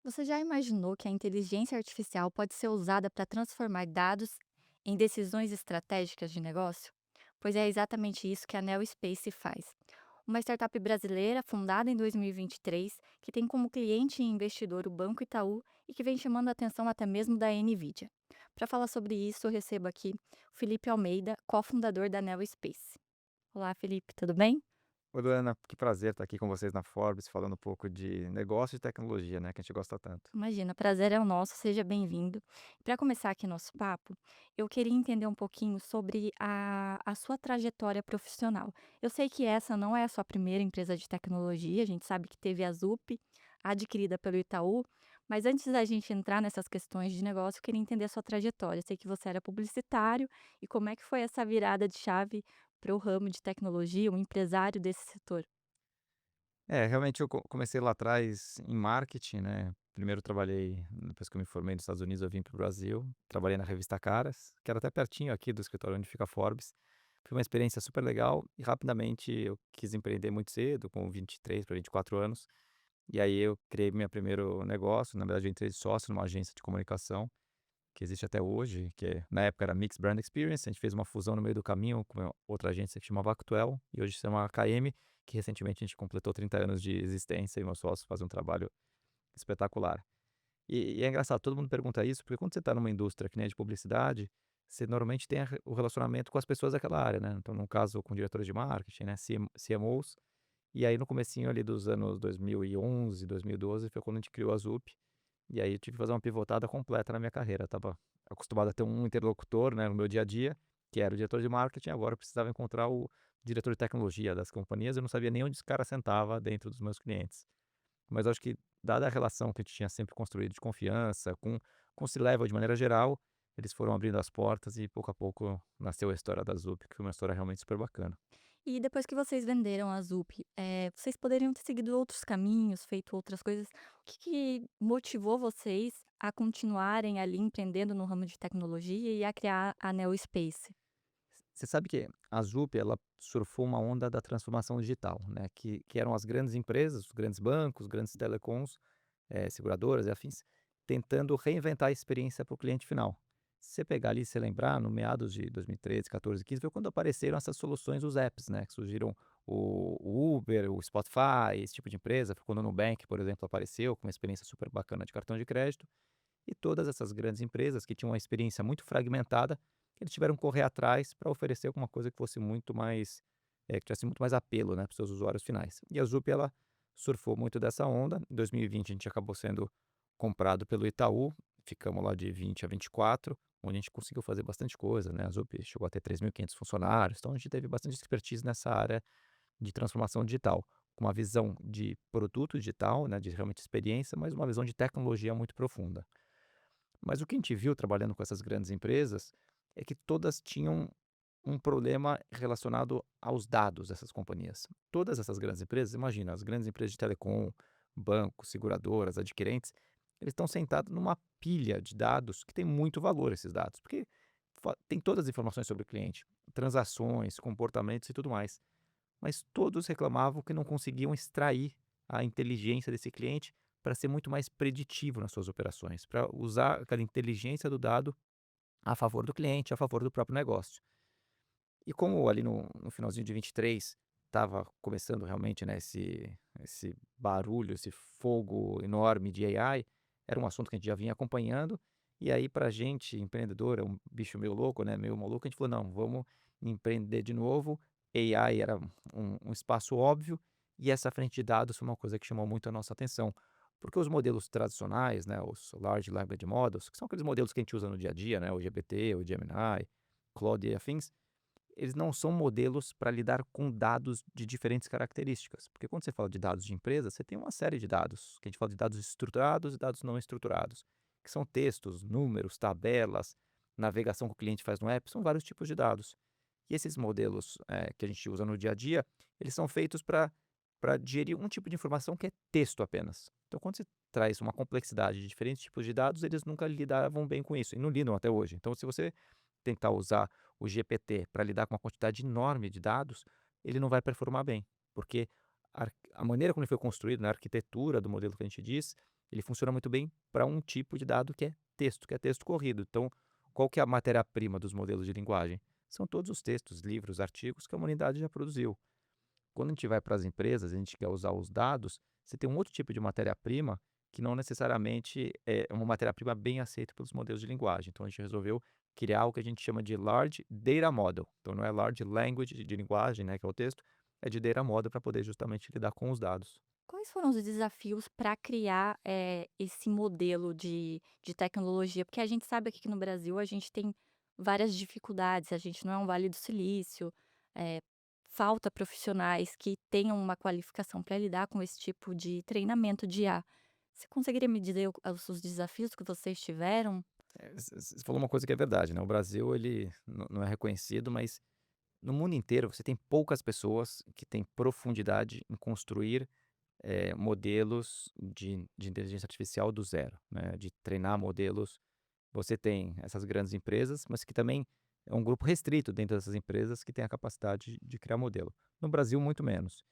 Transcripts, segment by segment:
Você já imaginou que a inteligência artificial pode ser usada para transformar dados em decisões estratégicas de negócio? Pois é exatamente isso que a Neo Space faz. Uma startup brasileira fundada em 2023, que tem como cliente e investidor o Banco Itaú e que vem chamando a atenção até mesmo da Nvidia. Para falar sobre isso, eu recebo aqui o Felipe Almeida, cofundador da Neo Space. Olá, Felipe, tudo bem? Oi, Luana, que prazer estar aqui com vocês na Forbes, falando um pouco de negócio e tecnologia, né, que a gente gosta tanto. Imagina, prazer é o nosso, seja bem-vindo. Para começar aqui nosso papo, eu queria entender um pouquinho sobre a sua trajetória profissional. Eu sei que essa não é a sua primeira empresa de tecnologia, a gente sabe que teve a Zup, adquirida pelo Itaú, mas antes da gente entrar nessas questões de negócio, eu queria entender a sua trajetória. Eu sei que você era publicitário e como é que foi essa virada de chave para o ramo de tecnologia, um empresário desse setor? Realmente eu comecei lá atrás em marketing, né, primeiro trabalhei depois que eu me formei nos Estados Unidos, eu vim para o Brasil, trabalhei na revista Caras, que era até pertinho aqui do escritório onde fica a Forbes. Foi uma experiência super legal e rapidamente eu quis empreender muito cedo, com 23 para 24 anos, e aí eu criei meu primeiro negócio, na verdade eu entrei de sócio numa agência de comunicação, que existe até hoje, na época era Mix Brand Experience, a gente fez uma fusão no meio do caminho com uma outra agência que chamava Actuel, e hoje se chama AKM, que recentemente a gente completou 30 anos de existência e meus sócios fazem um trabalho espetacular. E é engraçado, todo mundo pergunta isso, porque quando você está numa indústria que nem a de publicidade, você normalmente tem o relacionamento com as pessoas daquela área, né? Então, no caso, com diretores de marketing, né? CMOs, e aí no comecinho ali dos anos 2011, 2012, foi quando a gente criou a Zup, e aí eu tive que fazer uma pivotada completa na minha carreira. Eu estava acostumado a ter um interlocutor, né, no meu dia a dia, que era o diretor de marketing, agora eu precisava encontrar o diretor de tecnologia das companhias, eu não sabia nem onde esse cara sentava dentro dos meus clientes. Mas eu acho que, dada a relação que a gente tinha sempre construído de confiança com o C-level de maneira geral, eles foram abrindo as portas e pouco a pouco nasceu a história da Zup, que foi uma história realmente super bacana. E depois que vocês venderam a Zup, vocês poderiam ter seguido outros caminhos, feito outras coisas. O que que motivou vocês a continuarem ali empreendendo no ramo de tecnologia e a criar a Neospace? Você sabe que a Zup, ela surfou uma onda da transformação digital, né, que eram as grandes empresas, os grandes bancos, os grandes telecoms, seguradoras e afins, tentando reinventar a experiência para o cliente final. Se você pegar ali, se você lembrar, no meados de 2013, 14, 15, foi quando apareceram essas soluções, os apps, né, que surgiram o Uber, o Spotify, esse tipo de empresa, foi quando o Nubank, por exemplo, apareceu com uma experiência super bacana de cartão de crédito, e todas essas grandes empresas que tinham uma experiência muito fragmentada, eles tiveram que correr atrás para oferecer alguma coisa que fosse muito mais, que tivesse muito mais apelo, né, para os seus usuários finais. E a Zup, ela surfou muito dessa onda. Em 2020 a gente acabou sendo comprado pelo Itaú, ficamos lá de 20 a 24, onde a gente conseguiu fazer bastante coisa, né, a Zup chegou a ter 3.500 funcionários, então a gente teve bastante expertise nessa área de transformação digital, com uma visão de produto digital, né, de realmente experiência, mas uma visão de tecnologia muito profunda. Mas o que a gente viu trabalhando com essas grandes empresas é que todas tinham um problema relacionado aos dados dessas companhias. Todas essas grandes empresas, imagina, as grandes empresas de telecom, bancos, seguradoras, adquirentes, eles estão sentados numa pilha de dados que tem muito valor esses dados, porque tem todas as informações sobre o cliente, transações, comportamentos e tudo mais. Mas todos reclamavam que não conseguiam extrair a inteligência desse cliente para ser muito mais preditivo nas suas operações, para usar aquela inteligência do dado a favor do cliente, a favor do próprio negócio. E como ali no finalzinho de 23 estava começando realmente, né, esse barulho, esse fogo enorme de AI, era um assunto que a gente já vinha acompanhando, e aí pra gente, empreendedor, é um bicho meio louco, né, meio maluco, a gente falou: "Não, vamos empreender de novo". AI era um espaço óbvio, e essa frente de dados foi uma coisa que chamou muito a nossa atenção. Porque os modelos tradicionais, né, os Large Language Models, que são aqueles modelos que a gente usa no dia a dia, né, o GPT, o Gemini, Claude e afins, eles não são modelos para lidar com dados de diferentes características, porque quando você fala de dados de empresa, você tem uma série de dados, que a gente fala de dados estruturados e dados não estruturados, que são textos, números, tabelas, navegação que o cliente faz no app, são vários tipos de dados. E esses modelos que a gente usa no dia a dia, eles são feitos para digerir um tipo de informação que é texto apenas. Então, quando você traz uma complexidade de diferentes tipos de dados, eles nunca lidavam bem com isso, e não lidam até hoje. Então, se você tentar usar o GPT para lidar com uma quantidade enorme de dados, ele não vai performar bem, porque a maneira como ele foi construído, na arquitetura do modelo que a gente diz, ele funciona muito bem para um tipo de dado que é texto corrido. Então, qual que é a matéria-prima dos modelos de linguagem? São todos os textos, livros, artigos que a humanidade já produziu. Quando a gente vai para as empresas, a gente quer usar os dados, você tem um outro tipo de matéria-prima que não necessariamente é uma matéria-prima bem aceita pelos modelos de linguagem. Então a gente resolveu criar o que a gente chama de Large Data Model. Então não é Large Language de linguagem, né, que é o texto, é de Data Model para poder justamente lidar com os dados. Quais foram os desafios para criar, esse modelo de tecnologia? Porque a gente sabe aqui que no Brasil a gente tem várias dificuldades, a gente não é um Vale do Silício, eh, falta profissionais que tenham uma qualificação para lidar com esse tipo de treinamento de IA. Você conseguiria me dizer os desafios que vocês tiveram? Você falou uma coisa que é verdade, né? O Brasil ele não é reconhecido, mas no mundo inteiro você tem poucas pessoas que têm profundidade em construir modelos de inteligência artificial do zero, né, de treinar modelos. Você tem essas grandes empresas, mas que também é um grupo restrito dentro dessas empresas que tem a capacidade de criar modelo. No Brasil, muito menos.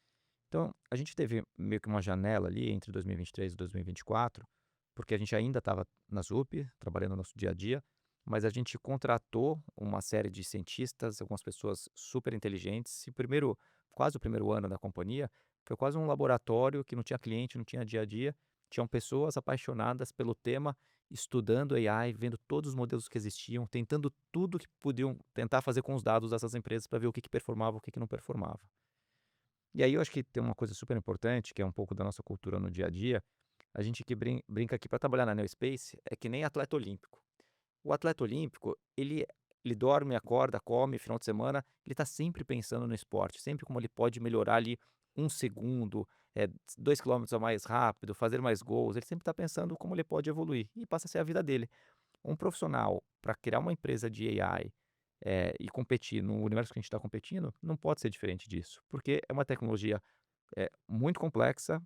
Então, a gente teve meio que uma janela ali entre 2023 e 2024, porque a gente ainda estava na ZUP, trabalhando no nosso dia a dia, mas a gente contratou uma série de cientistas, algumas pessoas super inteligentes, e quase o primeiro ano da companhia, foi quase um laboratório que não tinha cliente, não tinha dia a dia, tinham pessoas apaixonadas pelo tema, estudando AI, vendo todos os modelos que existiam, tentando tudo que podiam tentar fazer com os dados dessas empresas para ver o que que performava, o que que não performava. E aí eu acho que tem uma coisa super importante, que é um pouco da nossa cultura no dia a dia, a gente que brinca aqui para trabalhar na Neospace é que nem atleta olímpico. O atleta olímpico, ele dorme, acorda, come, final de semana, ele está sempre pensando no esporte, sempre como ele pode melhorar ali 1 segundo, 2 quilômetros a mais rápido, fazer mais gols, ele sempre está pensando como ele pode evoluir, e passa a ser a vida dele. Um profissional, para criar uma empresa de AI, e competir no universo que a gente está competindo, não pode ser diferente disso, porque é uma tecnologia, muito complexa,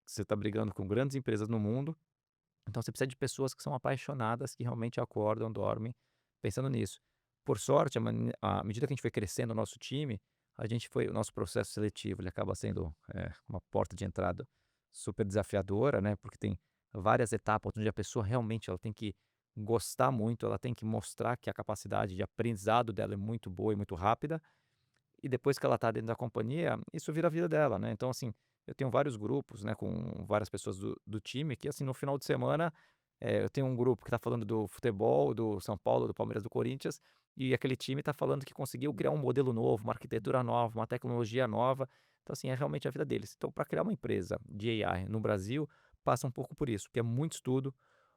você está brigando com grandes empresas no mundo, então você precisa de pessoas que são apaixonadas, que realmente acordam, dormem pensando nisso. Por sorte, à medida que a gente foi crescendo o nosso time, o nosso processo seletivo ele acaba sendo, uma porta de entrada super desafiadora, né, porque tem várias etapas onde a pessoa realmente ela tem que gostar muito, ela tem que mostrar que a capacidade de aprendizado dela é muito boa e muito rápida, e depois que ela tá dentro da companhia, isso vira a vida dela, né. Então, assim, eu tenho vários grupos, né, com várias pessoas do time que, assim, no final de semana, eu tenho um grupo que tá falando do futebol, do São Paulo, do Palmeiras, do Corinthians, e aquele time tá falando que conseguiu criar um modelo novo, uma arquitetura nova, uma tecnologia nova. Então, assim, é realmente a vida deles. Então, para criar uma empresa de AI no Brasil, passa um pouco por isso, que é muito estudo,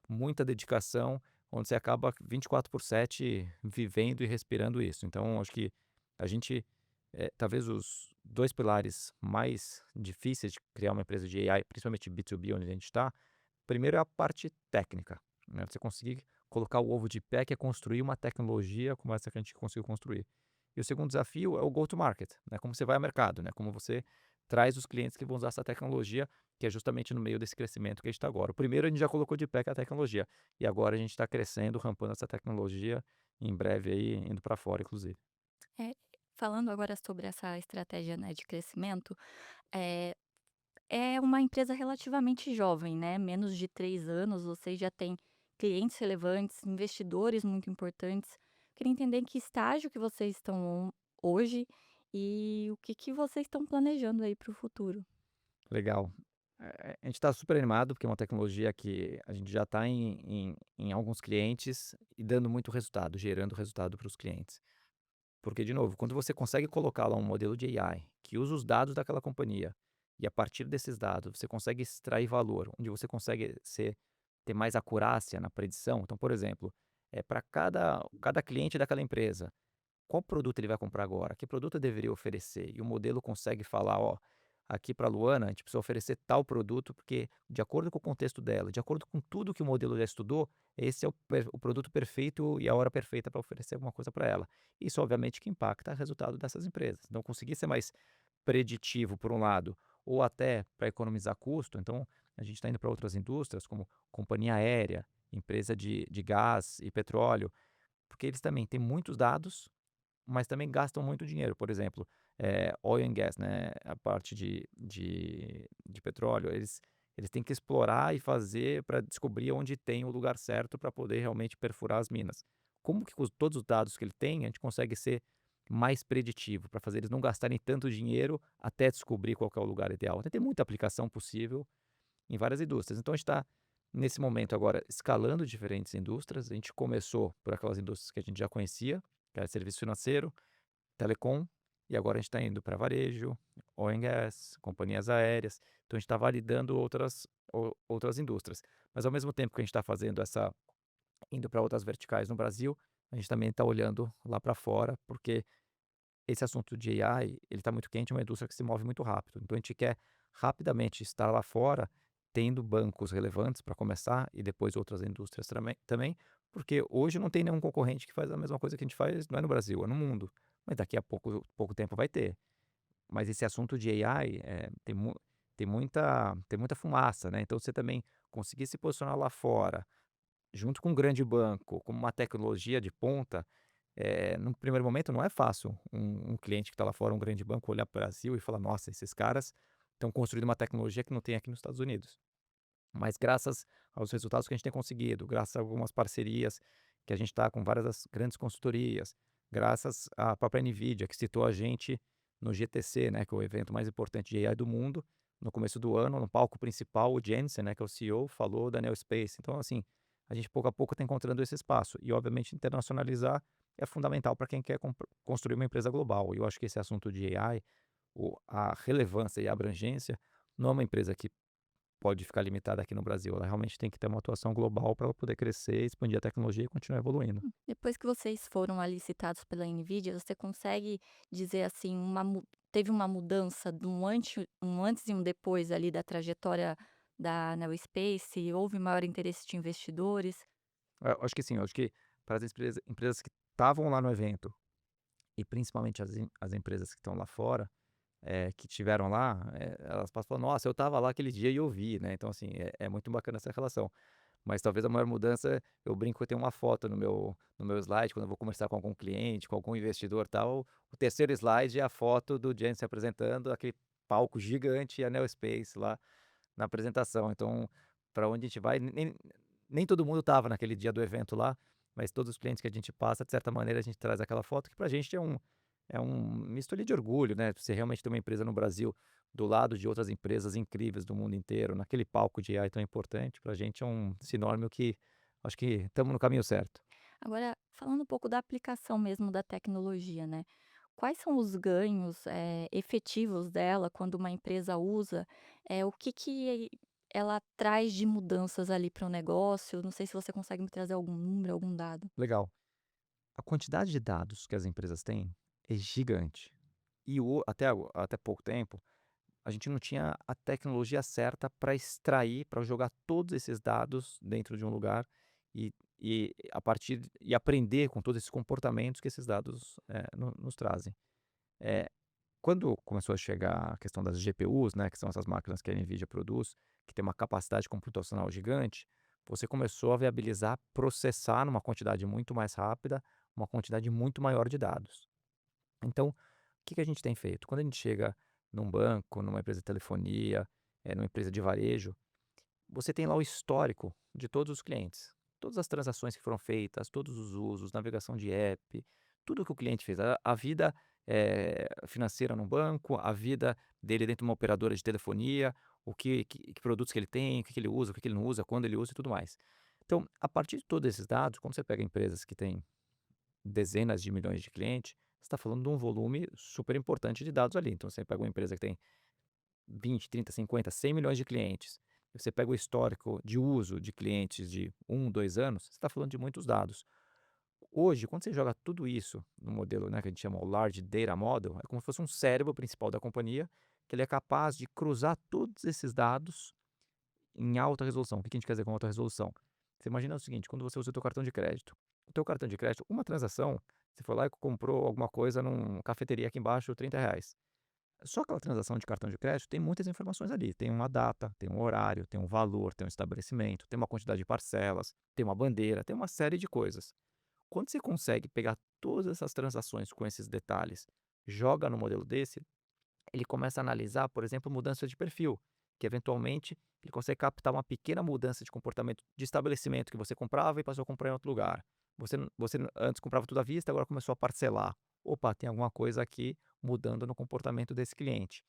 muita dedicação, onde você acaba 24/7 vivendo e respirando isso. Então, acho que a gente talvez os 2 pilares mais difíceis de criar uma empresa de AI, principalmente B2B onde a gente está, primeiro é a parte técnica, né, você conseguir colocar o ovo de pé, que é construir uma tecnologia como essa que a gente conseguiu construir. E o segundo desafio é o go to market, né, como você vai ao mercado, né, como você traz os clientes que vão usar essa tecnologia, que é justamente no meio desse crescimento que a gente está agora. O primeiro a gente já colocou de pé, que é a tecnologia, e agora a gente está crescendo, rampando essa tecnologia, em breve aí indo para fora inclusive. Eh, falando agora sobre essa estratégia, né, de crescimento, eh é uma empresa relativamente jovem, né, menos de 3 anos, vocês já têm clientes relevantes, investidores muito importantes. Queria entender em que estágio que vocês estão hoje e o que que vocês estão planejando aí para o futuro. Legal. A gente está super animado, porque é uma tecnologia que a gente já está em alguns clientes e dando muito resultado, gerando resultado para os clientes. Porque, de novo, quando você consegue colocar lá um modelo de AI que usa os dados daquela companhia e a partir desses dados você consegue extrair valor, onde você consegue ter mais acurácia na predição. Então, por exemplo, para cada cliente daquela empresa, qual produto ele vai comprar agora? Que produto eu deveria oferecer? E o modelo consegue falar, ó, aqui para a Luana, a gente precisa oferecer tal produto, porque de acordo com o contexto dela, de acordo com tudo que o modelo já estudou, esse é o produto perfeito e a hora perfeita para oferecer alguma coisa para ela. Isso, obviamente, que impacta o resultado dessas empresas. Então, conseguir ser mais preditivo, por um lado, ou até para economizar custo. Então, a gente está indo para outras indústrias, como companhia aérea, empresa de gás e petróleo, porque eles também têm muitos dados mas também gastam muito dinheiro, por exemplo, oil and gas, né, a parte de petróleo, Eles têm que explorar e fazer para descobrir onde tem o lugar certo para poder realmente perfurar as minas. Como que com todos os dados que ele tem, a gente consegue ser mais preditivo, para fazer eles não gastarem tanto dinheiro até descobrir qual que é o lugar ideal. Então tem muita aplicação possível em várias indústrias. Então a gente está, nesse momento agora, escalando diferentes indústrias. A gente começou por aquelas indústrias que a gente já conhecia, que era serviço financeiro, telecom, e agora a gente está indo para varejo, oil and gas, companhias aéreas. Então a gente está validando outras indústrias. Mas ao mesmo tempo que a gente está fazendo essa, indo para outras verticais no Brasil, a gente também está olhando lá para fora, porque esse assunto de AI, ele está muito quente, é uma indústria que se move muito rápido. Então a gente quer rapidamente estar lá fora, tendo bancos relevantes para começar e depois outras indústrias também, porque hoje não tem nenhum concorrente que faz a mesma coisa que a gente faz, não é no Brasil, é no mundo. Mas daqui a pouco tempo vai ter. Mas esse assunto de AI, tem muita fumaça, né? Então você também conseguir se posicionar lá fora, junto com um grande banco, com uma tecnologia de ponta, num primeiro momento não é fácil um cliente que está lá fora, um grande banco, olhar para o Brasil e falar: "Nossa, esses caras estão construindo uma tecnologia que não tem aqui nos Estados Unidos". Mas graças aos resultados que a gente tem conseguido, graças a algumas parcerias que a gente está com várias das grandes consultorias, graças à própria NVIDIA, que citou a gente no GTC, né, que é o evento mais importante de AI do mundo, no começo do ano, no palco principal, o Jensen, né, que é o CEO, falou da Neospace. Então, assim, a gente pouco a pouco está encontrando esse espaço. E, obviamente, internacionalizar é fundamental para quem quer construir uma empresa global. E eu acho que esse assunto de AI, a relevância e a abrangência, não é uma empresa que pode ficar limitada aqui no Brasil. Ela realmente tem que ter uma atuação global para ela poder crescer, expandir a tecnologia e continuar evoluindo. Depois que vocês foram ali citados pela NVIDIA, você consegue dizer assim, teve uma mudança de um antes e um depois ali da trajetória da Neospace? Houve maior interesse de investidores? Eu acho que sim, eu acho que para as empresas que estavam lá no evento e principalmente as empresas que estão lá fora, que estiveram lá, elas passam e falam: "Nossa, eu estava lá aquele dia e eu vi", né. Então, assim, é muito bacana essa relação. Mas talvez a maior mudança, eu brinco que eu tenho uma foto no meu slide, quando eu vou conversar com algum cliente, com algum investidor, tal, o terceiro slide é a foto do Jensen apresentando aquele palco gigante e a Neospace lá na apresentação. Então, para onde a gente vai, nem todo mundo estava naquele dia do evento lá, mas todos os clientes que a gente passa, de certa maneira, a gente traz aquela foto que pra gente é um misto ali de orgulho, né, você realmente ter uma empresa no Brasil, do lado de outras empresas incríveis do mundo inteiro, naquele palco de AI tão importante, pra gente é um sinônimo que acho que estamos no caminho certo. Agora, falando um pouco da aplicação mesmo da tecnologia, né? Quais são os ganhos, efetivos dela quando uma empresa usa? O que que ela traz de mudanças ali para o negócio? Não sei se você consegue me trazer algum número, algum dado. Legal. A quantidade de dados que as empresas têm é gigante. E até pouco tempo, a gente não tinha a tecnologia certa para extrair, para jogar todos esses dados dentro de um lugar e aprender com todos esses comportamentos que esses dados, nos trazem. Eh, Quando começou a chegar a questão das GPUs, né, que são essas máquinas que a NVIDIA produz, que tem uma capacidade computacional gigante, você começou a viabilizar processar numa quantidade muito mais rápida, uma quantidade muito maior de dados. Então, o que que a gente tem feito? Quando a gente chega num banco, numa empresa de telefonia, numa empresa de varejo, você tem lá o histórico de todos os clientes. Todas as transações que foram feitas, todos os usos, navegação de app, tudo que o cliente fez. A vida financeira num banco, a vida dele dentro de uma operadora de telefonia, que produtos que ele tem, o que ele usa, o que ele não usa, quando ele usa e tudo mais. Então, a partir de todos esses dados, quando você pega empresas que têm dezenas de milhões de clientes, você está falando de um volume super importante de dados ali. Então, você pega uma empresa que tem 20, 30, 50, 100 milhões de clientes, e você pega o histórico de uso de clientes de 1, 2 anos, você está falando de muitos dados. Hoje, quando você joga tudo isso no modelo, né, que a gente chama o Large Data Model, é como se fosse um cérebro principal da companhia, que ele é capaz de cruzar todos esses dados em alta resolução. O que a gente quer dizer com alta resolução? Você imagina o seguinte, quando você usa o teu cartão de crédito. O teu cartão de crédito, uma transação, você foi lá e comprou alguma coisa numa cafeteria aqui embaixo, R$ 30. Só aquela transação de cartão de crédito tem muitas informações ali. Tem uma data, tem um horário, tem um valor, tem um estabelecimento, tem uma quantidade de parcelas, tem uma bandeira, tem uma série de coisas. Quando você consegue pegar todas essas transações com esses detalhes, joga no modelo desse, ele começa a analisar, por exemplo, mudança de perfil. que eventualmente ele consegue captar uma pequena mudança de comportamento de estabelecimento que você comprava e passou a comprar em outro lugar. Antes comprava tudo à vista, agora começou a parcelar. Opa, tem alguma coisa aqui mudando no comportamento desse cliente.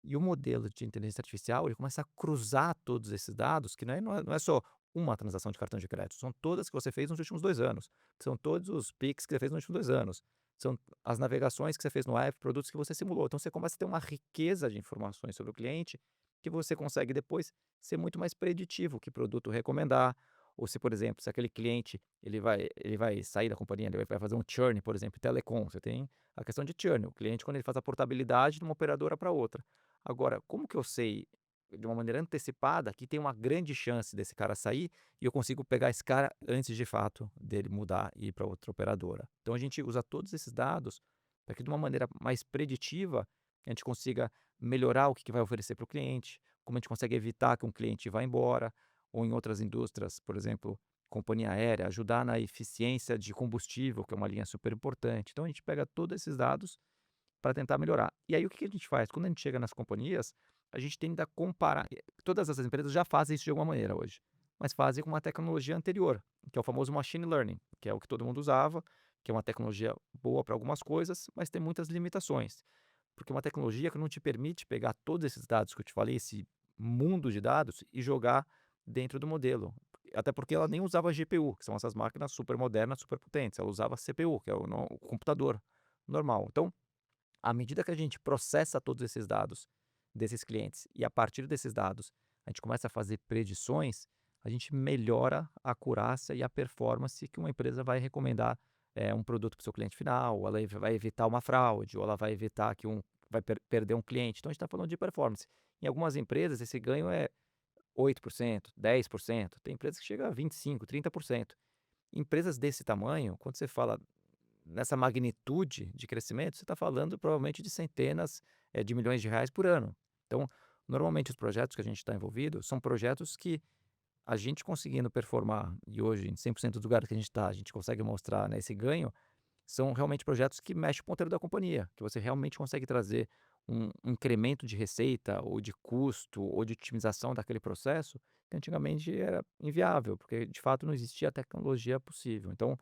E o modelo de inteligência artificial, ele começa a cruzar todos esses dados, que não é só uma transação de cartão de crédito, são todas que você fez nos últimos 2 anos, são todos os Pix que você fez nos últimos 2 anos, são as navegações que você fez no app, produtos que você simulou. Então você começa a ter uma riqueza de informações sobre o cliente, que você consegue depois ser muito mais preditivo, que produto recomendar, ou se, por exemplo, se aquele cliente ele vai sair da companhia, ele vai fazer um churn, por exemplo, em telecom, você tem a questão de churn, o cliente quando ele faz a portabilidade de uma operadora para outra. Agora, como que eu sei de uma maneira antecipada que tem uma grande chance desse cara sair e eu consigo pegar esse cara antes de fato dele mudar e ir para outra operadora? Então a gente usa todos esses dados para que de uma maneira mais preditiva a gente consiga melhorar o que vai oferecer para o cliente, como a gente consegue evitar que um cliente vá embora, ou em outras indústrias, por exemplo, companhia aérea, ajudar na eficiência de combustível, que é uma linha super importante. Então a gente pega todos esses dados para tentar melhorar. E aí o que que a gente faz? Quando a gente chega nas companhias, a gente tenta comparar todas essas empresas já fazem isso de alguma maneira hoje, mas fazem com uma tecnologia anterior, que é o famoso machine learning, que é o que todo mundo usava, que é uma tecnologia boa para algumas coisas, mas tem muitas limitações. Porque é uma tecnologia que não te permite pegar todos esses dados que eu te falei, esse mundo de dados, e jogar dentro do modelo. Até porque ela nem usava GPU, que são essas máquinas super modernas, super potentes. Ela usava CPU, que é o computador normal. Então, à medida que a gente processa todos esses dados desses clientes e a partir desses dados a gente começa a fazer predições, a gente melhora a acurácia e a performance que uma empresa vai recomendar um produto para o seu cliente final, ou ela vai evitar uma fraude, ou ela vai evitar que perder um cliente. Então a gente está falando de performance. Em algumas empresas esse ganho é 8%, 10%, tem empresas que chegam a 25%, 30%. Empresas desse tamanho, quando você fala nessa magnitude de crescimento, você está falando provavelmente de centenas, de milhões de reais por ano. Então, normalmente os projetos que a gente está envolvido são projetos que a gente conseguindo performar, e hoje em 100% dos lugares que a gente está, a gente consegue mostrar, né, esse ganho, são realmente projetos que mexem o ponteiro da companhia, que você realmente consegue trazer um incremento de receita, ou de custo, ou de otimização daquele processo, que antigamente era inviável, porque de fato não existia tecnologia possível. Então,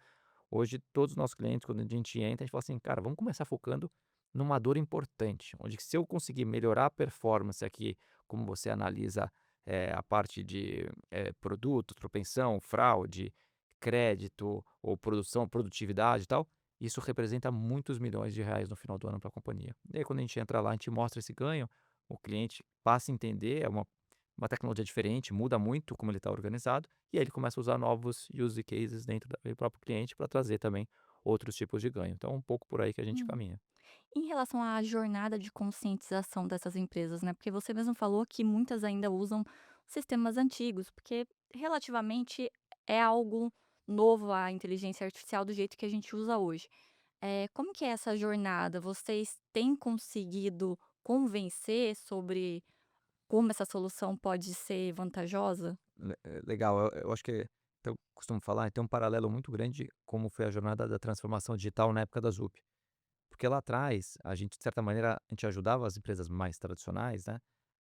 hoje, todos os nossos clientes, quando a gente entra, a gente fala assim: "Cara, vamos começar focando numa dor importante, onde que se eu conseguir melhorar a performance aqui, como você analisa, a parte de, produtos, propensão, fraude, crédito ou produtividade e tal, isso representa muitos milhões de reais no final do ano para a companhia". E aí quando a gente entra lá, a gente mostra esse ganho, o cliente passa a entender, é uma tecnologia diferente, muda muito como ele está organizado, e aí ele começa a usar novos use cases dentro do próprio cliente para trazer também outros tipos de ganho. Então, é um pouco por aí que a gente Hum. caminha. Em relação à jornada de conscientização dessas empresas, né, porque você mesmo falou que muitas ainda usam sistemas antigos, porque relativamente é algo novo a inteligência artificial do jeito que a gente usa hoje. Como que é essa jornada? Vocês têm conseguido convencer sobre como essa solução pode ser vantajosa? Legal, eu acho que eu costumo falar, tem um paralelo muito grande como foi a jornada da transformação digital na época da ZUP. Porque lá atrás, a gente, de certa maneira, a gente ajudava as empresas mais tradicionais, né,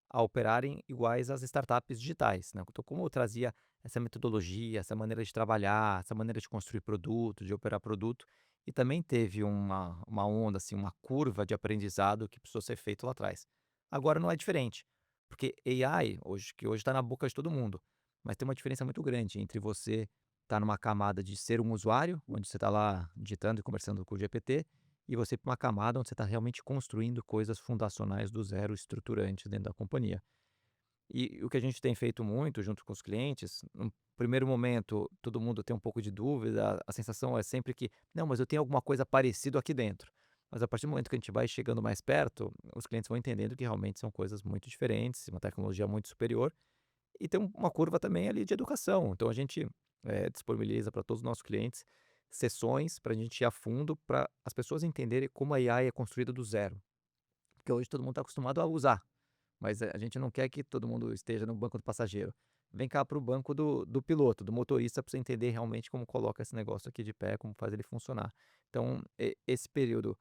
a operarem iguais às startups digitais, né. Então, como eu trazia essa metodologia, essa maneira de trabalhar, essa maneira de construir produto, de operar produto, e também teve uma onda, assim, uma curva de aprendizado que precisou ser feito lá atrás. Agora não é diferente, porque AI, hoje está na boca de todo mundo, mas tem uma diferença muito grande entre você estar numa camada de ser um usuário, onde você está lá digitando e conversando com o GPT, e você ir pra uma camada onde você está realmente construindo coisas fundacionais do zero, estruturantes dentro da companhia. E o que a gente tem feito muito junto com os clientes, no primeiro momento todo mundo tem um pouco de dúvida, a sensação é sempre que: "Não, mas eu tenho alguma coisa parecido aqui dentro". Mas a partir do momento que a gente vai chegando mais perto, os clientes vão entendendo que realmente são coisas muito diferentes, uma tecnologia muito superior, e tem uma curva também ali de educação. Então a gente, disponibiliza para todos os nossos clientes sessões para a gente ir a fundo, para as pessoas entenderem como a AI é construída do zero. Porque hoje todo mundo está acostumado a usar, mas a gente não quer que todo mundo esteja no banco do passageiro. Vem cá para o banco do piloto, do motorista, para você entender realmente como coloca esse negócio aqui de pé, como faz ele funcionar. Então, esse período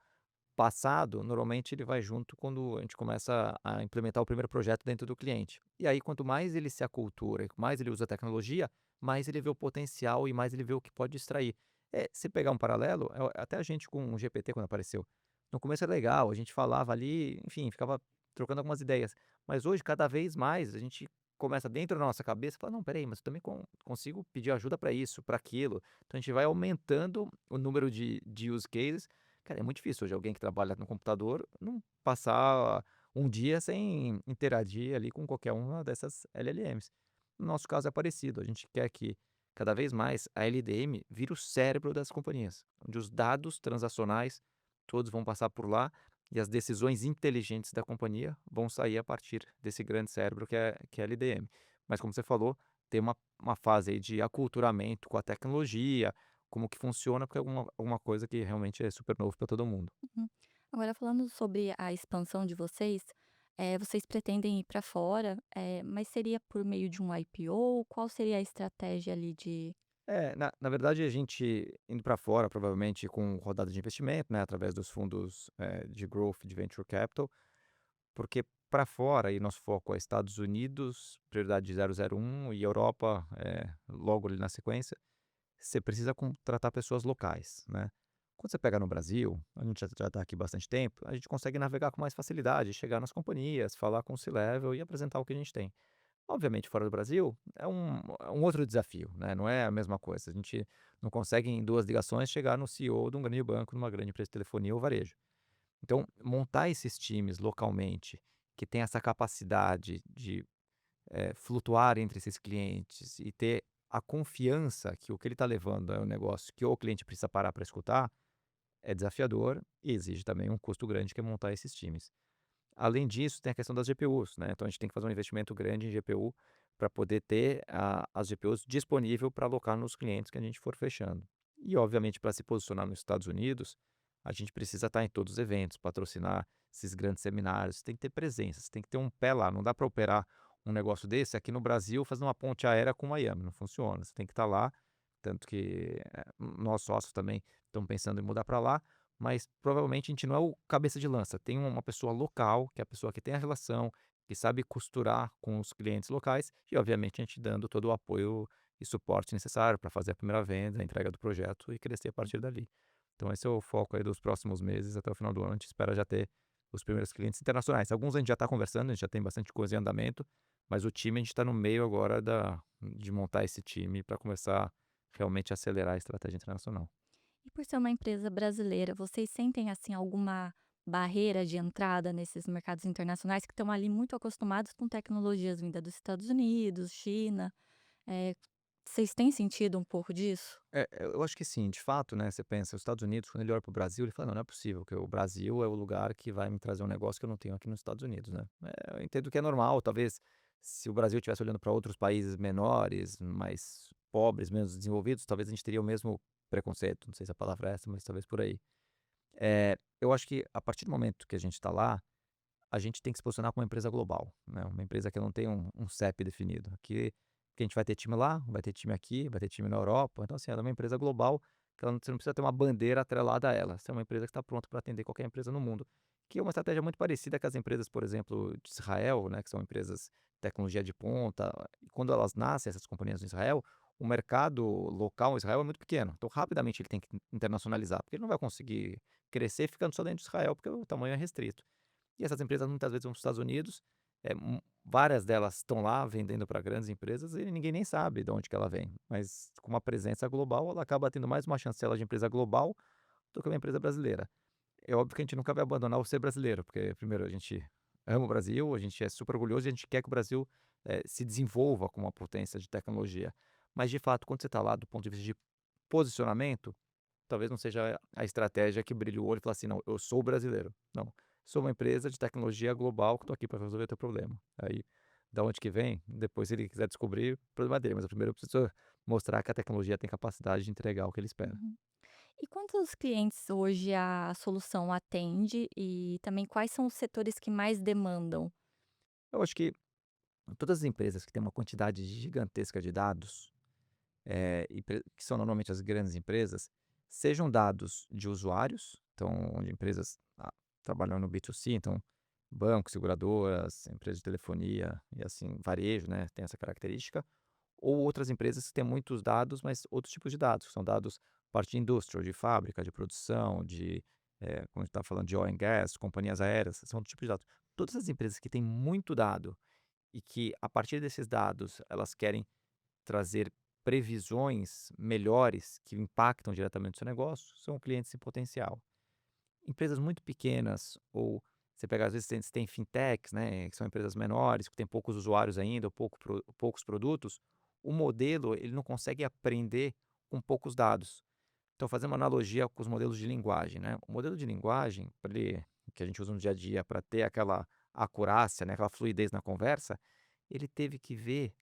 passado, normalmente ele vai junto quando a gente começa a implementar o primeiro projeto dentro do cliente. E aí, quanto mais ele se acultura, mais ele usa a tecnologia, mais ele vê o potencial e mais ele vê o que pode extrair. Se pegar um paralelo, até a gente com o GPT quando apareceu. No começo era legal, a gente falava ali, enfim, ficava trocando algumas ideias. Mas hoje, cada vez mais, a gente começa dentro da nossa cabeça, fala, não, peraí, mas eu também consigo pedir ajuda para isso, para aquilo. Então a gente vai aumentando o número de use cases. Cara, é muito difícil hoje alguém que trabalha no computador não passar um dia sem interagir ali com qualquer uma dessas LLMs. No nosso caso é parecido, a gente quer que cada vez mais a LDM vire o cérebro das companhias, onde os dados transacionais todos vão passar por lá e as decisões inteligentes da companhia vão sair a partir desse grande cérebro que é a LDM. Mas como você falou, tem uma fase aí de aculturamento com a tecnologia, como que funciona, porque é alguma coisa que realmente é super novo para todo mundo. Uhum. Agora falando sobre a expansão de vocês, vocês pretendem ir para fora, mas seria por meio de um IPO? Qual seria a estratégia ali de Na verdade a gente indo para fora, provavelmente com rodada de investimento, né, através dos fundos, de growth, de venture capital, porque para fora e nosso foco é Estados Unidos, prioridade 001 e Europa, logo ali na sequência. Você precisa contratar pessoas locais, né. Quando você pega no Brasil, a gente já está aqui bastante tempo, a gente consegue navegar com mais facilidade, chegar nas companhias, falar com o C-level e apresentar o que a gente tem. Obviamente fora do Brasil é um outro desafio, né, não é a mesma coisa, a gente não consegue em 2 ligações chegar no CEO de um grande banco, numa grande empresa de telefonia ou varejo. Então montar esses times localmente, que tem essa capacidade de flutuar entre esses clientes e ter a confiança que o que ele está levando é um negócio que o cliente precisa parar para escutar, é desafiador e exige também um custo grande que é montar esses times. Além disso, tem a questão das GPUs, né, então a gente tem que fazer um investimento grande em GPU para poder ter as GPUs disponível para alocar nos clientes que a gente for fechando. E obviamente para se posicionar nos Estados Unidos, a gente precisa estar em todos os eventos, patrocinar esses grandes seminários, tem que ter presença, você tem que ter um pé lá, não dá para operar um negócio desse aqui no Brasil fazendo uma ponte aérea com Miami, não funciona, você tem que estar lá, tanto que, nós sócios também estão pensando em mudar para lá, mas provavelmente a gente não é o cabeça de lança, tem uma pessoa local, que é a pessoa que tem a relação, que sabe costurar com os clientes locais e obviamente a gente dando todo o apoio e suporte necessário para fazer a primeira venda, a entrega do projeto e crescer a partir dali. Então esse é o foco aí dos próximos meses até o final do ano, a gente espera já ter os primeiros clientes internacionais. Alguns a gente já está conversando, a gente já tem bastante coisa em andamento, mas o time a gente está no meio agora de montar esse time para começar realmente a acelerar a estratégia internacional. e por ser uma empresa brasileira, vocês sentem, assim, alguma barreira de entrada nesses mercados internacionais que estão ali muito acostumados com tecnologias vinda dos Estados Unidos, China, eh, vocês têm sentido um pouco disso? Eu acho que sim, de fato, né, você pensa, os Estados Unidos, quando ele olha para o Brasil, ele fala: "Não, não é possível que o Brasil é o lugar que vai me trazer um negócio que eu não tenho aqui nos Estados Unidos", né. Eu entendo que é normal, talvez, se o Brasil estivesse olhando para outros países menores, mais pobres, menos desenvolvidos, talvez a gente teria o mesmo preconceito, não sei se a palavra é essa, mas talvez por aí. Eu acho que a partir do momento que a gente está lá, a gente tem que se posicionar como uma empresa global, né, uma empresa que não tem um CEP definido. Que a gente vai ter time lá, vai ter time aqui, vai ter time na Europa, então assim, ela é uma empresa global, que ela não você não precisa ter uma bandeira atrelada a ela, você é uma empresa que está pronta para atender qualquer empresa no mundo, que é uma estratégia muito parecida com as empresas, por exemplo, de Israel, né, que são empresas de tecnologia de ponta, e quando elas nascem, essas companhias em Israel, o mercado local em Israel é muito pequeno, então rapidamente ele tem que internacionalizar, porque ele não vai conseguir crescer ficando só dentro de Israel, porque o tamanho é restrito. E essas empresas muitas vezes vão para os Estados Unidos, várias delas estão lá vendendo para grandes empresas e ninguém nem sabe de onde que ela vem, mas com uma presença global, ela acaba tendo mais uma chancela de empresa global do que uma empresa brasileira. É óbvio que a gente nunca vai abandonar o ser brasileiro, porque primeiro a gente ama o Brasil, a gente é super orgulhoso e a gente quer que o Brasil, se desenvolva como uma potência de tecnologia. Mas de fato, quando você está lá do ponto de vista de posicionamento, talvez não seja a estratégia que brilha o olho e fala assim: "Não, eu sou brasileiro". Não, sou uma empresa de tecnologia global que estou aqui para resolver o teu problema. Aí, da onde que vem, depois se ele quiser descobrir, problema dele, mas primeiro eu preciso mostrar que a tecnologia tem capacidade de entregar o que ele espera. Uhum. E quantos clientes hoje a solução atende e também quais são os setores que mais demandam? Eu acho que todas as empresas que têm uma quantidade gigantesca de dados, que são normalmente as grandes empresas, sejam dados de usuários, então onde empresas trabalham no B2C, então bancos, seguradoras, empresas de telefonia e assim, varejo, né, tem essa característica, ou outras empresas que têm muitos dados, mas outros tipos de dados, que são dados parte de indústria, ou de fábrica, de produção, como a gente está falando de oil and gas, companhias aéreas, são outros tipos de dados. Todas as empresas que têm muito dado e que, a partir desses dados, elas querem trazer previsões melhores que impactam diretamente o seu negócio, são clientes em potencial. Empresas muito pequenas ou você pega às vezes tem fintechs, né, que são empresas menores, que têm poucos usuários ainda ou poucos produtos, o modelo ele não consegue aprender com poucos dados. Então fazendo uma analogia com os modelos de linguagem, né, o modelo de linguagem, pra ele que a gente usa no dia a dia para ter aquela acurácia, né, aquela fluidez na conversa, ele teve que ver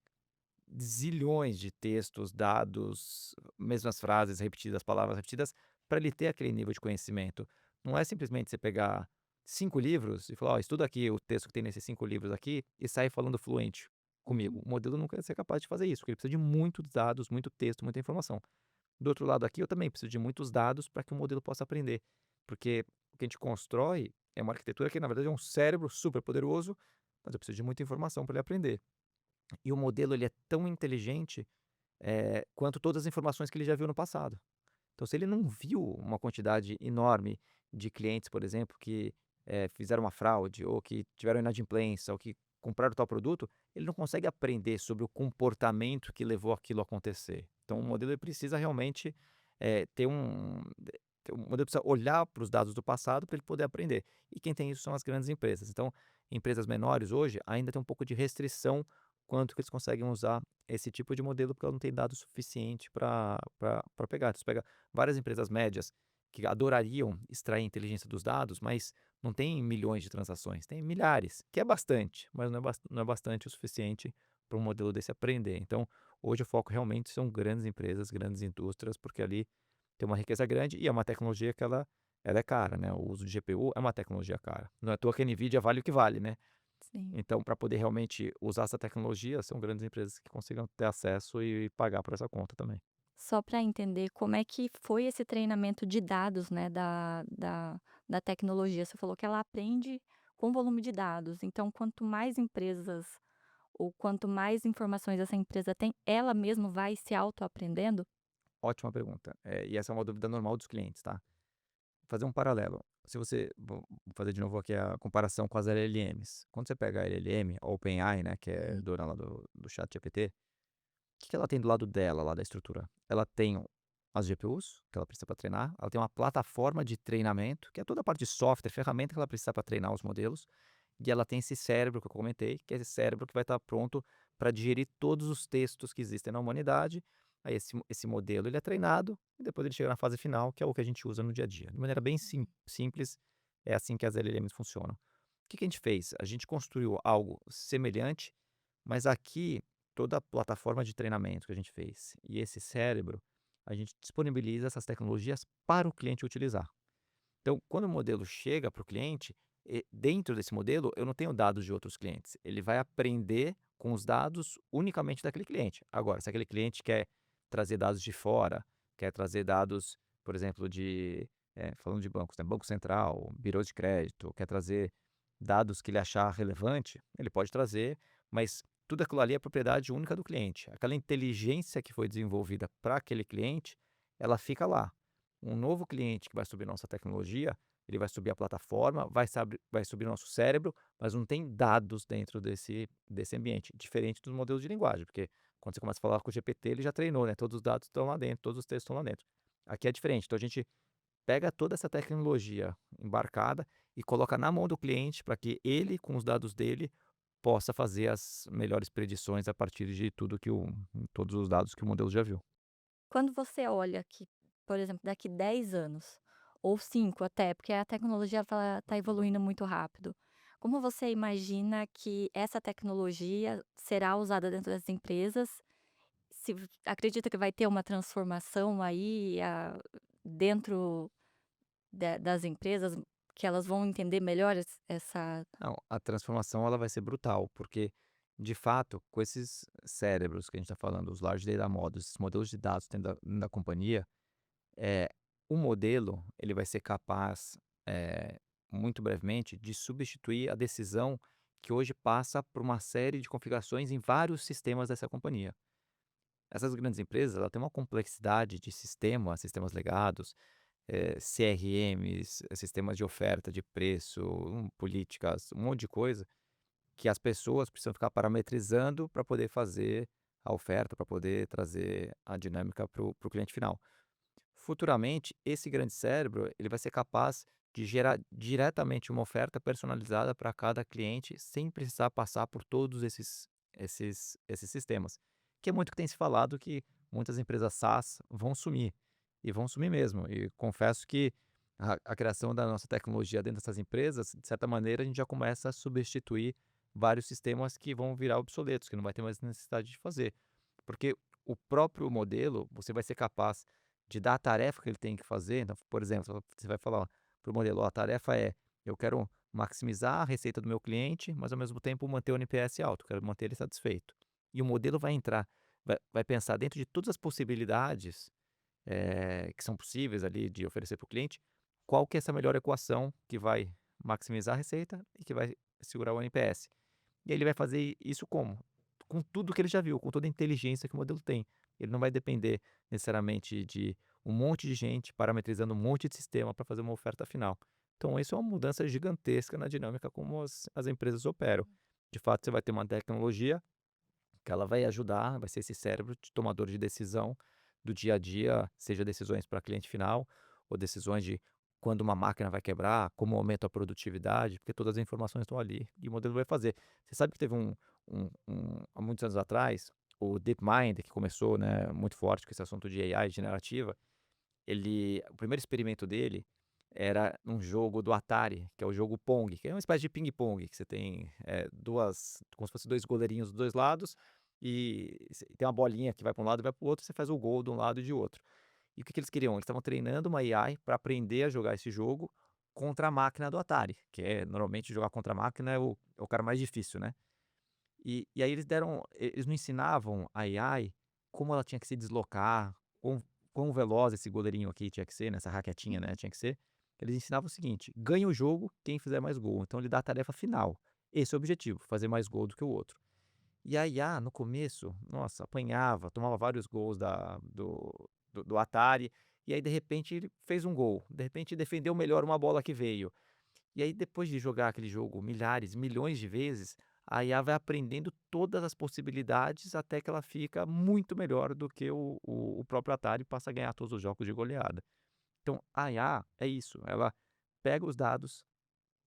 zilhões de textos, dados, mesmas frases repetidas, palavras repetidas, para ele ter aquele nível de conhecimento. Não é simplesmente você pegar 5 livros e falar: "Ó, estuda aqui o texto que tem nesses 5 livros aqui e sai falando fluente comigo". Uhum. O modelo nunca vai ser capaz de fazer isso, porque ele precisa de muitos dados, muito texto, muita informação. Do outro lado aqui, eu também preciso de muitos dados para que o modelo possa aprender, porque o que a gente constrói é uma arquitetura que, na verdade, é um cérebro super poderoso, mas eu preciso de muita informação para ele aprender. E o modelo ele é tão inteligente, quanto todas as informações que ele já viu no passado. Então, se ele não viu uma quantidade enorme de clientes, por exemplo, que, fizeram uma fraude, ou que tiveram inadimplência, ou que compraram tal produto, ele não consegue aprender sobre o comportamento que levou aquilo a acontecer. Então, o modelo ele precisa realmente, ter o modelo precisa olhar para os dados do passado para ele poder aprender. E quem tem isso são as grandes empresas. Então, empresas menores hoje ainda tem um pouco de restrição quanto que eles conseguem usar esse tipo de modelo, porque ela não tem dado suficiente para pegar. Então, você pega várias empresas médias que adorariam extrair a inteligência dos dados, mas não tem milhões de transações, tem milhares, que é bastante, mas não é bastante o suficiente para um modelo desse aprender. Então, hoje o foco realmente são grandes empresas, grandes indústrias, porque ali tem uma riqueza grande e é uma tecnologia que ela é cara, né? O uso de GPU é uma tecnologia cara. Não é à toa que a NVIDIA vale o que vale, né? Sim. Então, para poder realmente usar essa tecnologia, são grandes empresas que consigam ter acesso e pagar por essa conta também. Só para entender como é que foi esse treinamento de dados, né, da tecnologia. Você falou que ela aprende com volume de dados, então quanto mais empresas ou quanto mais informações essa empresa tem, ela mesma vai se autoaprendendo? Ótima pergunta. E essa é uma dúvida normal dos clientes, tá? Fazer um paralelo. Se você vou fazer de novo aqui a comparação com as LLMs. Quando você pega a LLM, a OpenAI, né, que é Sim. dona lá do ChatGPT, que ela tem do lado dela, lá da estrutura? Ela tem as GPUs, que ela precisa para treinar, ela tem uma plataforma de treinamento, que é toda a parte de software, ferramenta que ela precisa para treinar os modelos, e ela tem esse cérebro que eu comentei, que é esse cérebro que vai estar pronto para digerir todos os textos que existem na humanidade. Aí esse modelo ele é treinado e depois ele chega na fase final, que é o que a gente usa no dia a dia. De maneira bem simples, é assim que as LLMs funcionam. O que que a gente fez? A gente construiu algo semelhante, mas aqui toda a plataforma de treinamento que a gente fez e esse cérebro, a gente disponibiliza essas tecnologias para o cliente utilizar. Então, quando o modelo chega para o cliente, dentro desse modelo, eu não tenho dados de outros clientes. Ele vai aprender com os dados unicamente daquele cliente. Agora, se aquele cliente quer trazer dados de fora, quer trazer dados, por exemplo, falando de bancos, né, Banco Central, birô de crédito, quer trazer dados que ele achar relevante, ele pode trazer, mas tudo aquilo ali é propriedade única do cliente. Aquela inteligência que foi desenvolvida para aquele cliente, ela fica lá. Um novo cliente que vai subir nossa tecnologia, ele vai subir a plataforma, vai subir nosso cérebro, mas não tem dados dentro desse ambiente, diferente dos modelos de linguagem, porque quando você começa a falar com o GPT, ele já treinou, né? Todos os dados estão lá dentro, todos os textos estão lá dentro. Aqui é diferente. Então a gente pega toda essa tecnologia embarcada e coloca na mão do cliente para que ele, com os dados dele, possa fazer as melhores predições a partir de todos os dados que o modelo já viu. Quando você olha que, por exemplo, daqui 10 anos, ou 5 até, porque a tecnologia está evoluindo muito rápido. Como você imagina que essa tecnologia será usada dentro das empresas? Se acredita que vai ter uma transformação aí, dentro das empresas, que elas vão entender melhor essa. Não, a transformação ela vai ser brutal, porque, de fato, com esses cérebros que a gente está falando, os large data models, esses modelos de dados dentro da companhia, o modelo, ele vai ser capaz, muito brevemente, de substituir a decisão que hoje passa por uma série de configurações em vários sistemas dessa companhia. Essas grandes empresas, ela tem uma complexidade de sistemas legados, CRMs, sistemas de oferta, de preço, políticas, um monte de coisa, que as pessoas precisam ficar parametrizando para poder fazer a oferta, para poder trazer a dinâmica para o cliente final. Futuramente, esse grande cérebro, ele vai ser capaz de gerar diretamente uma oferta personalizada para cada cliente, sem precisar passar por todos esses sistemas. Que é muito que tem se falado que muitas empresas SaaS vão sumir, e vão sumir mesmo. E confesso que a criação da nossa tecnologia dentro dessas empresas, de certa maneira, a gente já começa a substituir vários sistemas que vão virar obsoletos, que não vai ter mais necessidade de fazer. Porque o próprio modelo, você vai ser capaz de dar a tarefa que ele tem que fazer. Então, por exemplo, você vai falar para o modelo: "Ó, a tarefa é, eu quero maximizar a receita do meu cliente, mas ao mesmo tempo manter o NPS alto, quero manter ele satisfeito". E o modelo vai entrar, vai pensar dentro de todas as possibilidades, que são possíveis ali de oferecer para o cliente, qual que é essa melhor equação que vai maximizar a receita e que vai segurar o NPS. E aí ele vai fazer isso como? Com tudo que ele já viu, com toda a inteligência que o modelo tem. Ele não vai depender necessariamente de um monte de gente parametrizando um monte de sistema para fazer uma oferta final. Então, isso é uma mudança gigantesca na dinâmica como as empresas operam. De fato, você vai ter uma tecnologia que ela vai ajudar, vai ser esse cérebro de tomador de decisão do dia a dia, seja decisões para cliente final ou decisões de quando uma máquina vai quebrar, como aumenta a produtividade, porque todas as informações estão ali e o modelo vai fazer. Você sabe que teve há muitos anos atrás, o DeepMind, que começou, né, muito forte com esse assunto de AI generativa, o primeiro experimento dele era num jogo do Atari, que é o jogo Pong, que é uma espécie de ping-pong, que você tem, como se fosse 2 goleirinhos dos 2 lados, e tem uma bolinha que vai para um lado e vai para o outro, você faz o gol de um lado e de outro. E o que que eles queriam? Eles estavam treinando uma AI para aprender a jogar esse jogo contra a máquina do Atari, que é normalmente jogar contra a máquina é o cara mais difícil, né. E aí eles não ensinavam a AI como ela tinha que se deslocar, quão veloz esse goleirinho aqui tinha que ser, né, essa raquetinha, né, Uhum. tinha que ser. Eles ensinavam o seguinte: ganha o jogo quem fizer mais gol. Então ele dá a tarefa final. Esse é o objetivo, fazer mais gol do que o outro. E a IA no começo, nossa, apanhava, tomava vários gols do Atari, e aí de repente ele fez um gol, de repente defendeu melhor uma bola que veio. E aí depois de jogar aquele jogo milhares, milhões de vezes, a IA vai aprendendo todas as possibilidades até que ela fica muito melhor do que o próprio Atari e passa a ganhar todos os jogos de goleada. Então a IA é isso, ela pega os dados,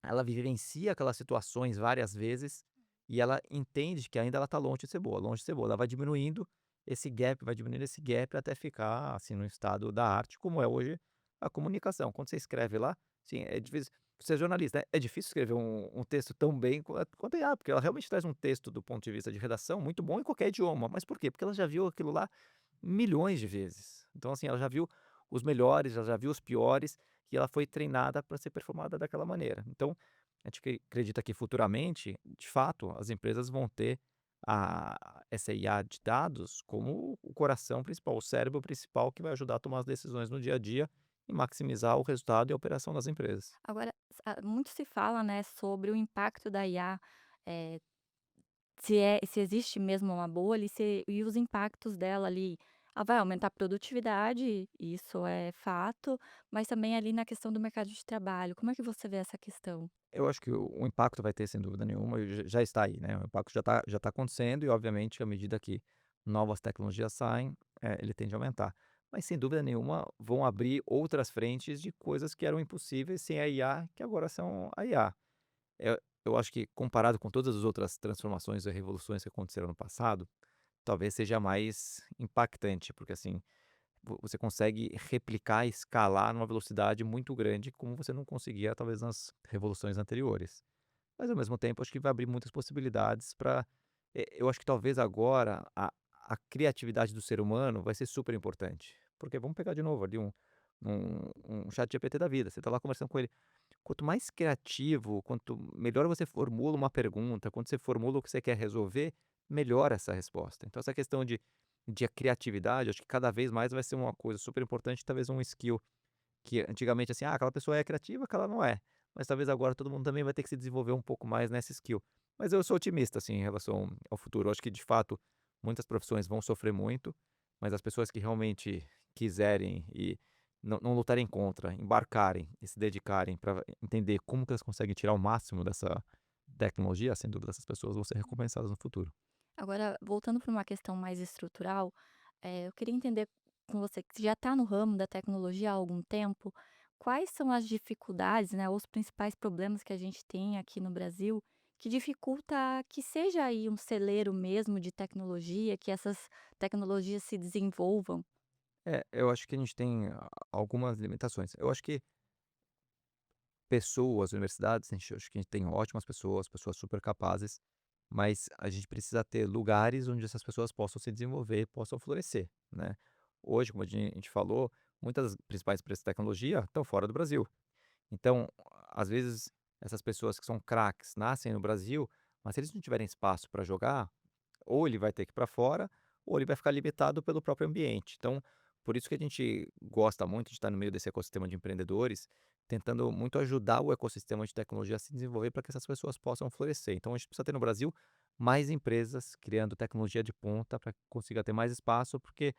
ela vivencia aquelas situações várias vezes e ela entende que ainda ela está longe de ser boa, longe de ser boa. Ela vai diminuindo esse gap, vai diminuindo esse gap até ficar assim no estado da arte, como é hoje a comunicação. Quando você escreve lá, sim, é difícil. Você é jornalista, é difícil escrever um texto tão bem quanto a IA, porque ela realmente traz um texto do ponto de vista de redação muito bom em qualquer idioma. Mas por quê? Porque ela já viu aquilo lá milhões de vezes. Então, assim, ela já viu os melhores, ela já viu os piores, e ela foi treinada para ser performada daquela maneira. Então, a gente acredita que futuramente, de fato, as empresas vão ter essa IA de dados como o coração principal, o cérebro principal que vai ajudar a tomar as decisões no dia a dia e maximizar o resultado e a operação das empresas. Agora, muito se fala, né, sobre o impacto da IA, se existe mesmo uma bolha e os impactos dela ali. Vai aumentar a produtividade, isso é fato, mas também ali na questão do mercado de trabalho. Como é que você vê essa questão? Eu acho que o impacto vai ter sem dúvida nenhuma, e já está aí, né, o impacto já está acontecendo e obviamente à medida que novas tecnologias saem, ele tende a aumentar. Mas sem dúvida nenhuma vão abrir outras frentes de coisas que eram impossíveis sem a IA, que agora são a IA. Eu acho que comparado com todas as outras transformações e revoluções que aconteceram no passado, talvez seja mais impactante, porque assim, você consegue replicar e escalar numa velocidade muito grande, como você não conseguia talvez nas revoluções anteriores. Mas ao mesmo tempo acho que vai abrir muitas possibilidades para, eu acho que talvez agora a criatividade do ser humano vai ser super importante, porque vamos pegar de novo ali um ChatGPT da vida, você está lá conversando com ele, quanto mais criativo, quanto melhor você formula uma pergunta, quando você formula o que você quer resolver, melhor essa resposta. Então essa questão de a criatividade, acho que cada vez mais vai ser uma coisa super importante, talvez um skill Que antigamente, assim, aquela pessoa é criativa, aquela não é. Mas talvez agora todo mundo também vai ter que se desenvolver um pouco mais nessa skill. Mas eu sou otimista, assim, em relação ao futuro. Eu acho que, de fato, muitas profissões vão sofrer muito, mas as pessoas que realmente quiserem e não lutarem contra, embarcarem e se dedicarem para entender como que elas conseguem tirar o máximo dessa tecnologia, sem dúvida essas pessoas vão ser recompensadas no futuro. Agora, voltando para uma questão mais estrutural, eu queria entender com você que já está no ramo da tecnologia há algum tempo, quais são as dificuldades, né, ou os principais problemas que a gente tem aqui no Brasil, que dificulta que seja aí um celeiro mesmo de tecnologia, que essas tecnologias se desenvolvam? É, eu acho que a gente tem algumas limitações. Eu acho que pessoas, universidades, acho que a gente tem ótimas pessoas, pessoas super capazes, mas a gente precisa ter lugares onde essas pessoas possam se desenvolver, possam florescer, né. Hoje, como a gente falou, muitas das principais empresas de tecnologia estão fora do Brasil. Então, às vezes, essas pessoas que são craques nascem no Brasil, mas se eles não tiverem espaço para jogar, ou ele vai ter que ir para fora, ou ele vai ficar limitado pelo próprio ambiente. Então, por isso que a gente gosta muito de estar no meio desse ecossistema de empreendedores, tentando muito ajudar o ecossistema de tecnologia a se desenvolver para que essas pessoas possam florescer. Então, a gente precisa ter no Brasil mais empresas criando tecnologia de ponta para que consiga ter mais espaço, porque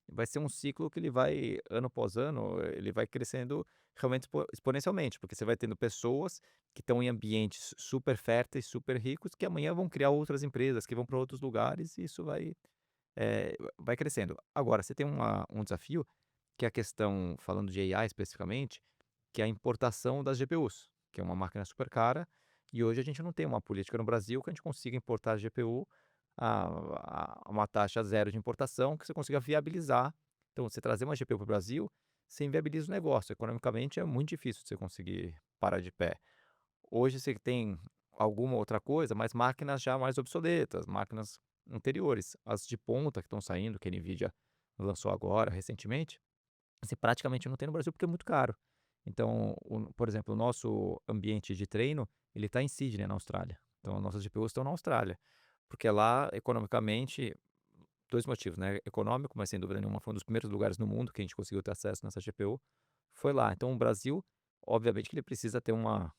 vai ser um ciclo que ele vai, ano após ano, ele vai crescendo realmente exponencialmente, porque você vai tendo pessoas que estão em ambientes super férteis, super ricos, que amanhã vão criar outras empresas, que vão para outros lugares, e isso vai crescendo. Agora, você tem um desafio, que é a questão, falando de AI especificamente, que é a importação das GPUs, que é uma máquina super cara, e hoje a gente não tem uma política no Brasil que a gente consiga importar GPU a uma taxa zero de importação, que você consiga viabilizar. Então, você trazer uma GPU para o Brasil, você inviabiliza o negócio. Economicamente é muito difícil você conseguir parar de pé. Hoje você tem alguma outra coisa, mas máquinas já mais obsoletas, máquinas anteriores. As de ponta que estão saindo, que a Nvidia lançou agora, recentemente, você praticamente não tem no Brasil porque é muito caro. Então, por exemplo, o nosso ambiente de treino, ele está em Sydney, na Austrália. Então, as nossas GPUs estão na Austrália. Porque lá, economicamente, 2 motivos, né? Econômico, mas sem dúvida nenhuma foi um dos primeiros lugares no mundo que a gente conseguiu ter acesso nessa GPU, foi lá. Então o Brasil, obviamente que ele precisa ter uma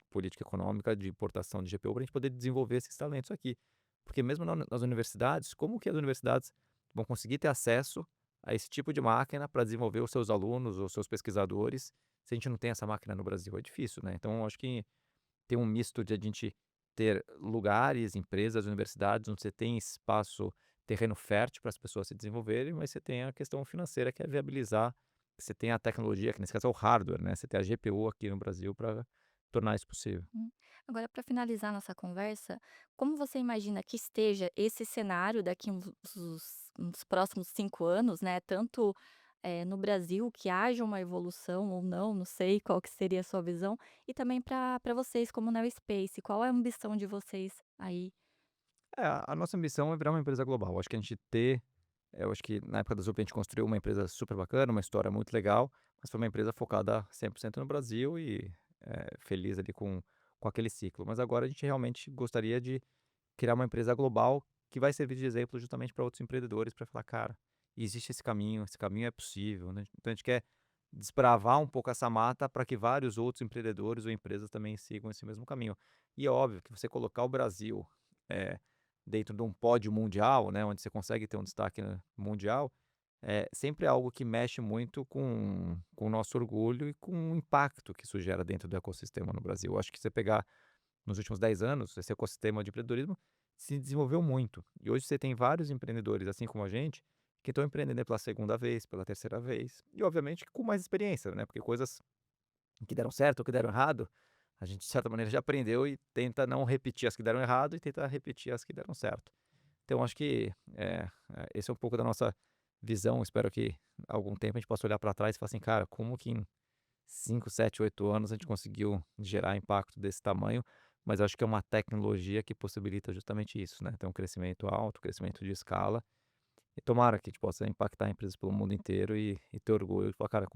política econômica de importação de GPU para a gente poder desenvolver esses talentos aqui. Porque mesmo nas universidades, como que as universidades vão conseguir ter acesso a esse tipo de máquina para desenvolver os seus alunos, os seus pesquisadores, se a gente não tem essa máquina no Brasil? É difícil, né? Então eu acho que tem um misto de a gente ter lugares, empresas, universidades onde você tem espaço, terreno fértil para as pessoas se desenvolverem, mas você tem a questão financeira que é viabilizar, você tem a tecnologia, que nesse caso é o hardware, né, você tem a GPU aqui no Brasil para tornar isso possível. Hum. Agora, para finalizar nossa conversa, como você imagina que esteja esse cenário daqui uns próximos 5 anos, né? Tanto no Brasil, que haja uma evolução ou não sei qual que seria a sua visão, e também para vocês como Neospace, qual é a ambição de vocês aí? É, a nossa ambição é virar uma empresa global. Acho que a gente ter eu acho que na época da Zup a gente construiu uma empresa super bacana, uma história muito legal, mas foi uma empresa focada 100% no Brasil e, feliz ali com aquele ciclo. Mas agora a gente realmente gostaria de criar uma empresa global que vai servir de exemplo justamente para outros empreendedores, para falar: "Cara, existe esse caminho é possível", né. Então a gente quer desbravar um pouco essa mata para que vários outros empreendedores ou empresas também sigam esse mesmo caminho. E é óbvio que você colocar o Brasil, eh, dentro de um pódio mundial, né, onde você consegue ter um destaque, né, mundial, sempre é algo que mexe muito com o nosso orgulho e com o impacto que isso gera dentro do ecossistema no Brasil. Eu acho que você pegar nos últimos 10 anos, esse ecossistema de empreendedorismo se desenvolveu muito. E hoje você tem vários empreendedores, assim como a gente, que estão empreendendo pela segunda vez, pela terceira vez, e obviamente com mais experiência, né? Porque coisas que deram certo ou que deram errado, a gente de certa maneira já aprendeu e tenta não repetir as que deram errado e tenta repetir as que deram certo. Então acho que esse é um pouco da nossa visão. Espero que algum tempo a gente possa olhar para trás e falar assim, cara, como que em 5, 7, 8 anos a gente conseguiu gerar impacto desse tamanho, mas eu acho que é uma tecnologia que possibilita justamente isso, né, ter um crescimento alto, crescimento de escala, e tomara que a gente possa impactar empresas pelo mundo inteiro e ter orgulho de falar: "Cara,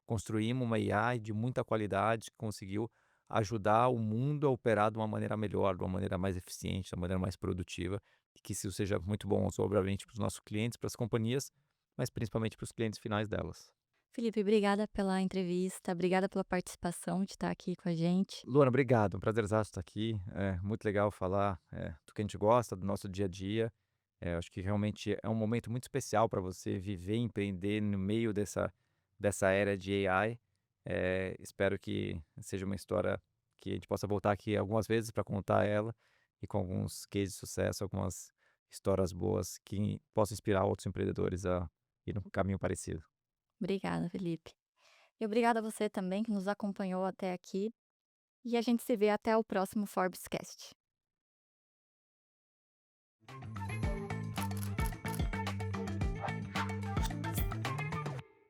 construímos uma IA de muita qualidade que conseguiu ajudar o mundo a operar de uma maneira melhor, de uma maneira mais eficiente, de uma maneira mais produtiva", e que isso seja muito bom, obviamente, para os nossos clientes, para as companhias, mas principalmente para os clientes finais delas. Felipe, obrigada pela entrevista, obrigada pela participação, de estar aqui com a gente. Luana, obrigado, um prazerzaço estar aqui, é muito legal falar, do que a gente gosta, do nosso dia a dia. Acho que realmente é um momento muito especial para você viver e empreender no meio dessa era de AI. Espero que seja uma história que a gente possa voltar aqui algumas vezes para contar ela e com alguns cases de sucesso, algumas histórias boas que possam inspirar outros empreendedores a ir num caminho parecido. Obrigada, Felipe. E obrigada a você também que nos acompanhou até aqui. E a gente se vê até o próximo Forbescast.